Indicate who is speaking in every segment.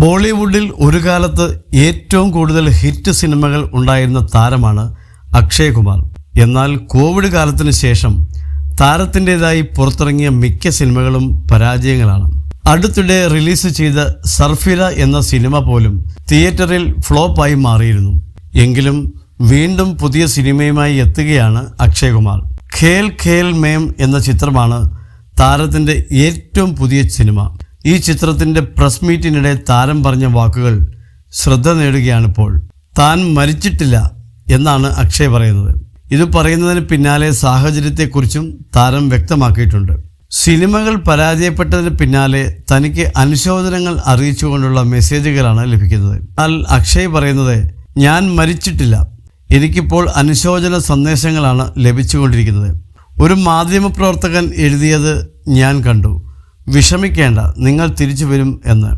Speaker 1: ബോളിവുഡിൽ ഒരു കാലത്ത് ഏറ്റവും കൂടുതൽ ഹിറ്റ് സിനിമകൾ ഉണ്ടായിരുന്ന താരമാണ് അക്ഷയ് കുമാർ. എന്നാൽ കോവിഡ് കാലത്തിന് ശേഷം താരത്തിൻ്റെതായി പുറത്തിറങ്ങിയ മിക്ക സിനിമകളും പരാജയങ്ങളാണ്. അടുത്തിടെ റിലീസ് ചെയ്ത സർഫില എന്ന സിനിമ പോലും തിയേറ്ററിൽ ഫ്ലോപ്പായി മാറിയിരുന്നു. എങ്കിലും വീണ്ടും പുതിയ സിനിമയുമായി എത്തുകയാണ് അക്ഷയ് കുമാർ. ഖേൽ ഖേൽ മേം എന്ന ചിത്രമാണ് താരത്തിൻ്റെ ഏറ്റവും പുതിയ സിനിമ. ഈ ചിത്രത്തിൻ്റെ പ്രസ് മീറ്റിനിടെ താരം പറഞ്ഞ വാക്കുകൾ ശ്രദ്ധ നേടുകയാണിപ്പോൾ. താൻ മരിച്ചിട്ടില്ല എന്നാണ് അക്ഷയ് പറയുന്നത്. ഇത് പറയുന്നതിന് പിന്നാലെ സാഹചര്യത്തെക്കുറിച്ചും താരം വ്യക്തമാക്കിയിട്ടുണ്ട്. സിനിമകൾ പരാജയപ്പെട്ടതിന് പിന്നാലെ തനിക്ക് അനുശോചനങ്ങൾ അറിയിച്ചുകൊണ്ടുള്ള മെസ്സേജുകളാണ് ലഭിക്കുന്നത്. എന്നാൽ അക്ഷയ് പറയുന്നത്, ഞാൻ മരിച്ചിട്ടില്ല, എനിക്കിപ്പോൾ അനുശോചന സന്ദേശങ്ങളാണ് ലഭിച്ചുകൊണ്ടിരിക്കുന്നത്. ഒരു മാധ്യമപ്രവർത്തകൻ എഴുതിയത് ഞാൻ കണ്ടു, വിഷമിക്കേണ്ട, നിങ്ങൾ തിരിച്ചു വരും എന്ന്.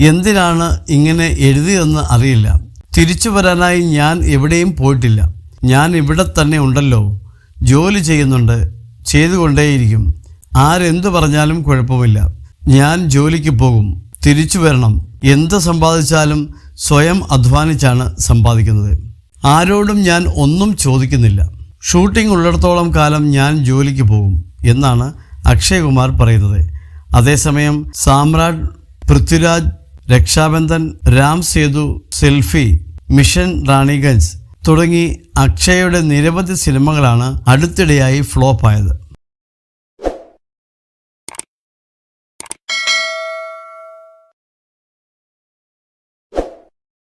Speaker 1: എന്തിനാണ് ഇങ്ങനെ എഴുതിയതെന്ന് അറിയില്ല. തിരിച്ചു വരാനായി ഞാൻ എവിടെയും പോയിട്ടില്ല. ഞാൻ ഇവിടെ തന്നെ ഉണ്ടല്ലോ, ജോലി ചെയ്യുന്നുണ്ട്, ചെയ്തുകൊണ്ടേയിരിക്കും. ആരെന്തു പറഞ്ഞാലും കുഴപ്പമില്ല. ഞാൻ ജോലിക്ക് പോകും, തിരിച്ചു വരണം. എന്ത് സമ്പാദിച്ചാലും സ്വയം അധ്വാനിച്ചാണ് സമ്പാദിക്കുന്നത്. ആരോടും ഞാൻ ഒന്നും ചോദിക്കുന്നില്ല. ഷൂട്ടിംഗ് ഉള്ളിടത്തോളം കാലം ഞാൻ ജോലിക്ക് പോകും എന്നാണ് അക്ഷയ് കുമാർ പറയുന്നത്. അതേസമയം സാമ്രാട്ട്, പൃഥ്വിരാജ്, രക്ഷാബന്ധൻ, രാം സേതു, സെൽഫി, മിഷൻ റാണിഗഞ്ച് തുടങ്ങി അക്ഷയുടെ നിരവധി സിനിമകളാണ് അടുത്തിടെയായി ഫ്ലോപ്പായത്.